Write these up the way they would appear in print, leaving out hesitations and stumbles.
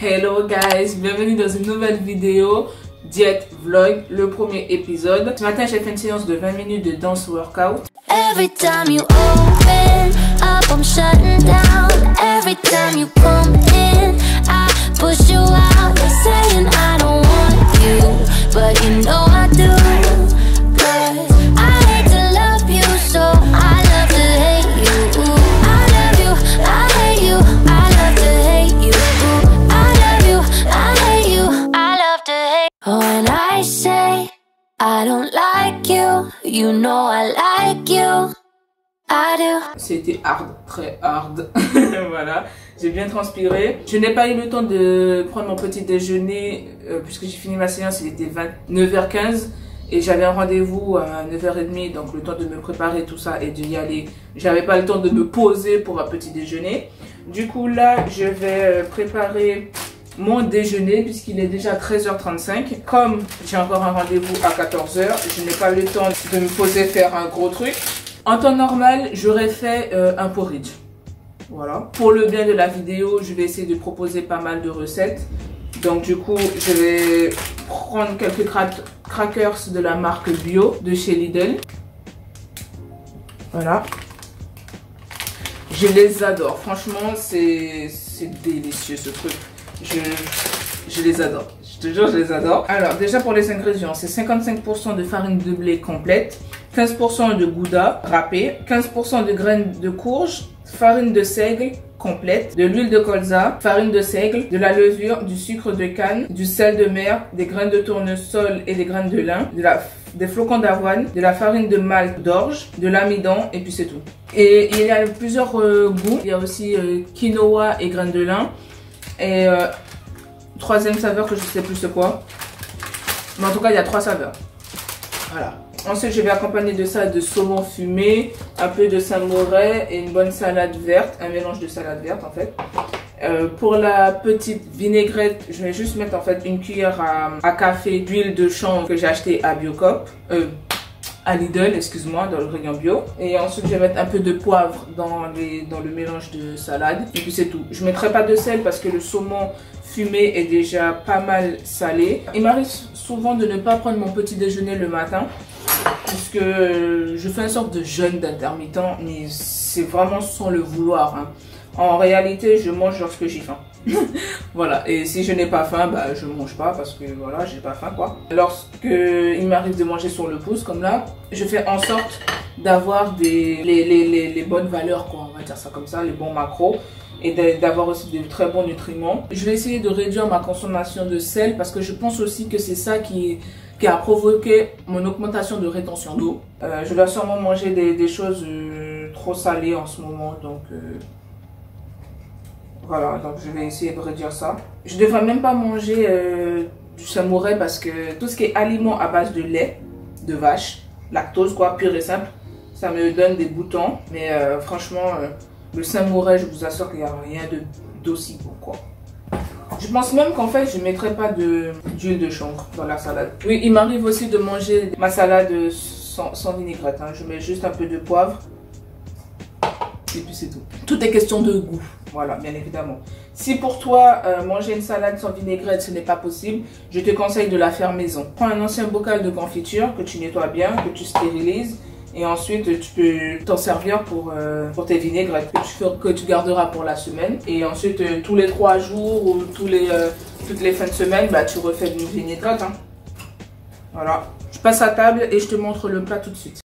Hello guys, bienvenue dans une nouvelle vidéo diète vlog, le premier épisode. Ce matin j'ai fait une séance de 20 minutes de danse workout. Every time you open up, I'm shutting down. Every time you come in, I push you out. You're saying I don't want you, but you know I do. 'Cause I hate to love you, so I love to hate you. I love you, I hate you. I love to hate you. I love you, I hate you. I love to hate. Oh, and I say I don't like you, you know I like you, I do. C'était hard, très hard. Voilà, j'ai bien transpiré. Je n'ai pas eu le temps de prendre mon petit déjeuner puisque j'ai fini ma séance, il était 9h15 et j'avais un rendez-vous à 9h30, donc le temps de me préparer tout ça et d'y aller. J'avais pas le temps de me poser pour un petit déjeuner. Du coup là, je vais préparer mon déjeuner puisqu'il est déjà 13h35. Comme j'ai encore un rendez-vous à 14h, je n'ai pas le temps de me poser faire un gros truc. En temps normal, j'aurais fait un porridge. Voilà. Pour le bien de la vidéo, je vais essayer de proposer pas mal de recettes. Donc du coup, je vais prendre quelques crackers de la marque Bio de chez Lidl. Voilà. Je les adore. Franchement, c'est délicieux ce truc. Je les adore. Je te jure, je les adore. Alors, déjà pour les ingrédients, c'est 55% de farine de blé complète, 15% de gouda râpé, 15% de graines de courge, farine de seigle complète, de l'huile de colza, farine de seigle, de la levure, du sucre de canne, du sel de mer, des graines de tournesol et des graines de lin, des flocons d'avoine, de la farine de malt d'orge, de l'amidon et puis c'est tout. Et il y a plusieurs goûts. Il y a aussi quinoa et graines de lin. Et troisième saveur que je sais plus c'est quoi. Mais en tout cas, il y a 3 saveurs. Voilà. Ensuite, je vais accompagner de ça de saumon fumé, un peu de samouraï et une bonne salade verte. Un mélange de salade verte en fait. Pour la petite vinaigrette, je vais juste mettre en fait une cuillère à café d'huile de chanvre que j'ai acheté à Biocop. À Lidl, excuse-moi, dans le rayon bio. Et ensuite, je vais mettre un peu de poivre dans le mélange de salade. Et puis c'est tout. Je ne mettrai pas de sel parce que le saumon fumé est déjà pas mal salé. Il m'arrive souvent de ne pas prendre mon petit déjeuner le matin puisque je fais une sorte de jeûne d'intermittent, mais c'est vraiment sans le vouloir, hein. En réalité, je mange lorsque j'ai faim. Voilà, et si je n'ai pas faim, bah je mange pas parce que voilà, j'ai pas faim quoi. Lorsque il m'arrive de manger sur le pouce comme là, je fais en sorte d'avoir les bonnes valeurs quoi, on va dire ça comme ça, les bons macros et d'avoir aussi de très bons nutriments. Je vais essayer de réduire ma consommation de sel parce que je pense aussi que c'est ça qui a provoqué mon augmentation de rétention d'eau. Je dois sûrement manger des choses trop salées en ce moment, donc voilà, donc je vais essayer de réduire ça. Je ne devrais même pas manger du samouraï parce que tout ce qui est aliments à base de lait, de vache, lactose quoi, pur et simple, ça me donne des boutons. Mais franchement, le samouraï, je vous assure qu'il n'y a rien d'aussi bon quoi. Je pense même qu'en fait, je ne mettrai pas d'huile de chanvre dans la salade. Oui, il m'arrive aussi de manger ma salade sans vinaigrette, hein. Je mets juste un peu de poivre. Et puis c'est tout. Tout est question de goût. Voilà, bien évidemment. Si pour toi, manger une salade sans vinaigrette, ce n'est pas possible, je te conseille de la faire maison. Prends un ancien bocal de confiture que tu nettoies bien, que tu stérilises. Et ensuite, tu peux t'en servir pour tes vinaigrettes que tu garderas pour la semaine. Et ensuite, tous les 3 jours ou toutes les fins de semaine, bah, tu refais une vinaigrette, hein. Voilà. Je passe à table et je te montre le plat tout de suite.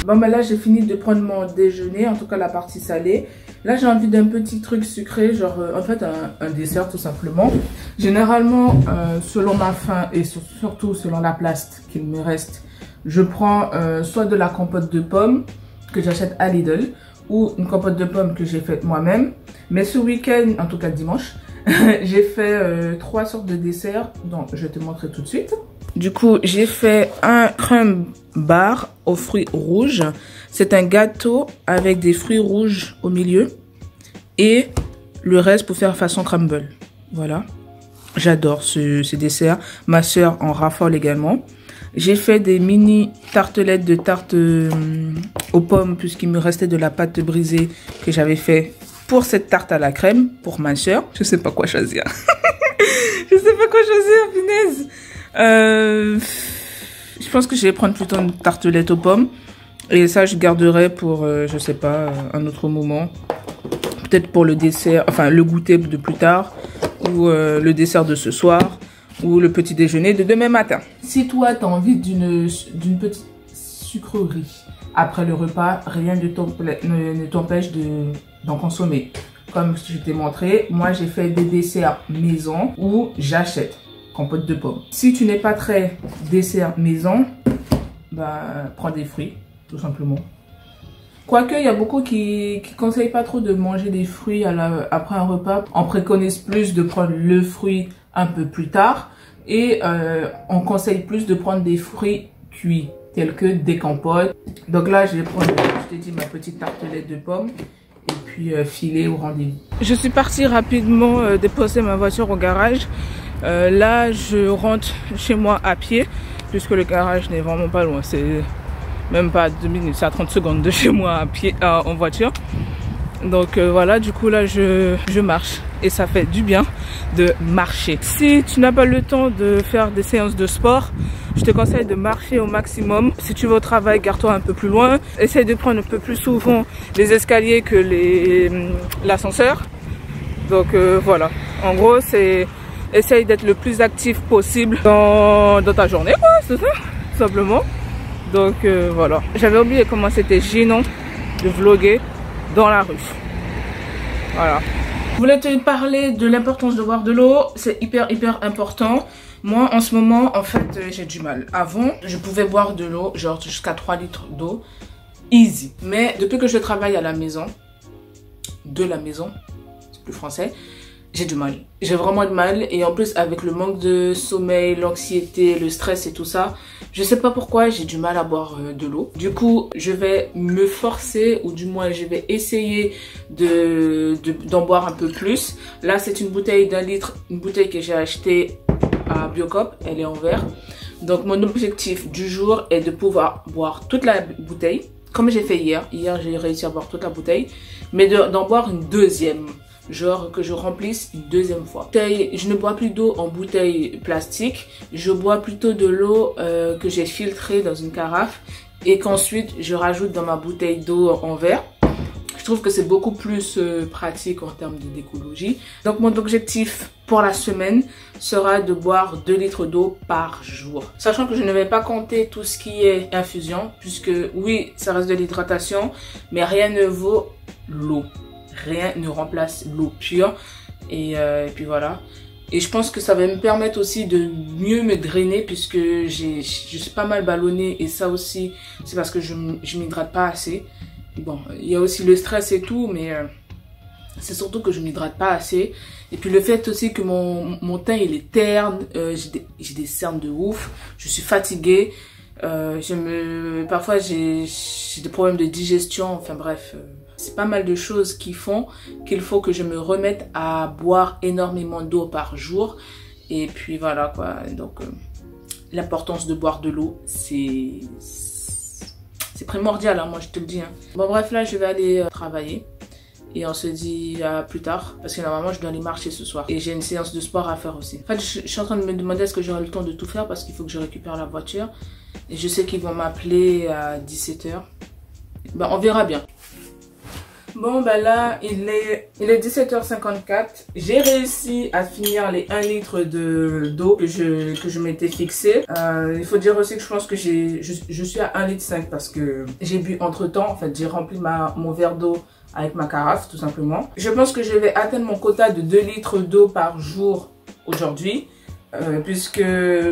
Bon ben là j'ai fini de prendre mon déjeuner, en tout cas la partie salée. Là j'ai envie d'un petit truc sucré, genre en fait un dessert tout simplement. Généralement selon ma faim et surtout selon la place qu'il me reste, je prends soit de la compote de pommes que j'achète à Lidl ou une compote de pommes que j'ai faite moi-même. Mais ce week-end, en tout cas dimanche, j'ai fait 3 sortes de desserts, donc je vais te montrer tout de suite. Du coup, j'ai fait un crumb bar aux fruits rouges. C'est un gâteau avec des fruits rouges au milieu et le reste pour faire façon crumble. Voilà. J'adore ce dessert. Ma soeur en raffole également. J'ai fait des mini tartelettes de tarte aux pommes puisqu'il me restait de la pâte brisée que j'avais fait pour cette tarte à la crème pour ma soeur. Je sais pas quoi choisir. Je sais pas quoi choisir, punaise. Je pense que je vais prendre plutôt une tartelette aux pommes. Et ça, je garderai pour, je sais pas, un autre moment. Peut-être pour le dessert, enfin le goûter de plus tard. Ou le dessert de ce soir. Ou le petit déjeuner de demain matin. Si toi, tu as envie d'une petite sucrerie après le repas, rien ne t'empêche d'en consommer. Comme je t'ai montré, moi j'ai fait des desserts maison où j'achète compote de pommes. Si tu n'es pas très dessert maison, bah prends des fruits, tout simplement. Quoique, il y a beaucoup qui conseillent pas trop de manger des fruits après un repas. On préconise plus de prendre le fruit un peu plus tard. Et on conseille plus de prendre des fruits cuits, tels que des compotes. Donc là, je vais prendre, je t'ai dit, ma petite tartelette de pommes. Et puis filer au rendez-vous. Je suis partie rapidement déposer ma voiture au garage. Là, je rentre chez moi à pied. Puisque le garage n'est vraiment pas loin. C'est même pas 2 minutes, c'est à 30 secondes de chez moi à pied, en voiture. Donc voilà, du coup là je marche et ça fait du bien de marcher. Si tu n'as pas le temps de faire des séances de sport, je te conseille de marcher au maximum. Si tu vas au travail, garde-toi un peu plus loin. Essaye de prendre un peu plus souvent les escaliers que l'ascenseur. Donc voilà, en gros c'est essaye d'être le plus actif possible dans ta journée, quoi, c'est ça, tout simplement. Donc voilà, j'avais oublié comment c'était gênant de vlogger dans la rue. Voilà. Je voulais te parler de l'importance de boire de l'eau. C'est hyper important. Moi en ce moment en fait j'ai du mal. Avant je pouvais boire de l'eau genre jusqu'à 3 litres d'eau easy. Mais depuis que je travaille à la maison, c'est plus français, j'ai du mal. J'ai vraiment du mal et en plus avec le manque de sommeil, l'anxiété, le stress et tout ça, je sais pas pourquoi j'ai du mal à boire de l'eau. Du coup, je vais me forcer ou du moins je vais essayer d'en boire un peu plus. Là, c'est une bouteille d'1 litre, une bouteille que j'ai achetée à Biocop, elle est en verre. Donc mon objectif du jour est de pouvoir boire toute la bouteille, comme j'ai fait hier. Hier, j'ai réussi à boire toute la bouteille, mais d'en boire une deuxième. Genre que je remplisse une deuxième fois. Je ne bois plus d'eau en bouteille plastique. Je bois plutôt de l'eau que j'ai filtrée dans une carafe et qu'ensuite je rajoute dans ma bouteille d'eau en verre. Je trouve que c'est beaucoup plus pratique en termes d'écologie. Donc mon objectif pour la semaine sera de boire 2 litres d'eau par jour. Sachant que je ne vais pas compter tout ce qui est infusion, puisque oui, ça reste de l'hydratation, mais rien ne vaut l'eau. Rien ne remplace l'eau pure. Et puis voilà. Et je pense que ça va me permettre aussi de mieux me drainer puisque je suis pas mal ballonnée. Et ça aussi, c'est parce que je m'hydrate pas assez. Bon, il y a aussi le stress et tout, mais c'est surtout que je m'hydrate pas assez. Et puis le fait aussi que mon teint il est terne. J'ai des cernes de ouf. Je suis fatiguée. Parfois j'ai des problèmes de digestion. Enfin bref... C'est pas mal de choses qui font qu'il faut que je me remette à boire énormément d'eau par jour. Et puis voilà quoi. Donc l'importance de boire de l'eau, c'est primordial, hein, moi je te le dis. Hein. Bon bref, là je vais aller travailler. Et on se dit à plus tard. Parce que normalement je dois aller marcher ce soir. Et j'ai une séance de sport à faire aussi. En fait je suis en train de me demander est-ce que j'aurai le temps de tout faire. Parce qu'il faut que je récupère la voiture. Et je sais qu'ils vont m'appeler à 17 h. Ben, on verra bien. Bon bah là il est 17h54. J'ai réussi à finir les 1 litre d'eau que je m'étais fixé. Il faut dire aussi que je pense que je suis à 1,5 litre parce que j'ai bu entre temps. En fait j'ai rempli mon verre d'eau avec ma carafe tout simplement. Je pense que je vais atteindre mon quota de 2 litres d'eau par jour aujourd'hui. Puisque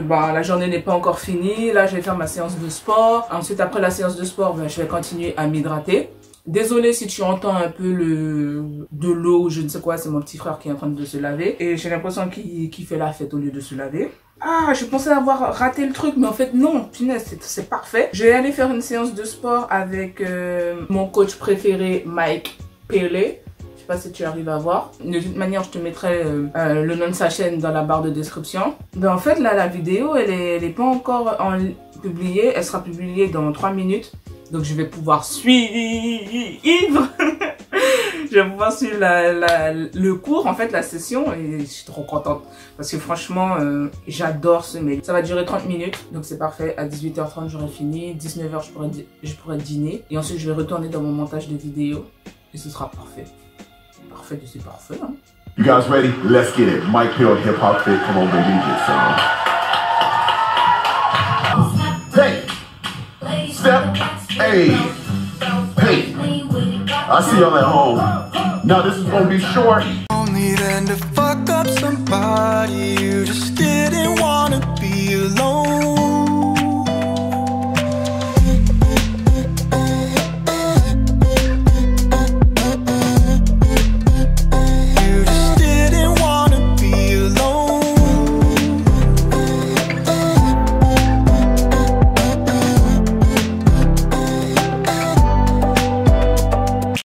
bah, la journée n'est pas encore finie. Là je vais faire ma séance de sport. Ensuite après la séance de sport bah, je vais continuer à m'hydrater. Désolée si tu entends un peu de l'eau ou je ne sais quoi, c'est mon petit frère qui est en train de se laver. Et j'ai l'impression qu'il fait la fête au lieu de se laver. Ah, je pensais avoir raté le truc, mais en fait non, punaise, c'est parfait. Je vais aller faire une séance de sport avec mon coach préféré, Mike Pelé. Je sais pas si tu arrives à voir. De toute manière, je te mettrai le nom de sa chaîne dans la barre de description. Ben, en fait, là, la vidéo, elle est pas encore publiée. Elle sera publiée dans 3 minutes. Donc je vais pouvoir suivre. Je vais pouvoir suivre le cours, en fait, la session. Et je suis trop contente. Parce que franchement, j'adore ce mail. Ça va durer 30 minutes. Donc c'est parfait. À 18h30, j'aurai fini. 19h, je pourrai dîner. Et ensuite, je vais retourner dans mon montage de vidéo. Et ce sera parfait. Parfait, c'est parfait, hein. You guys ready? Let's get it. Mike Hill, Hip Hop Fit. Come on, baby, get some. Hey, step, hey, hey. I see y'all at home. Now this is gonna be short. Only then to fuck up somebody you just didn't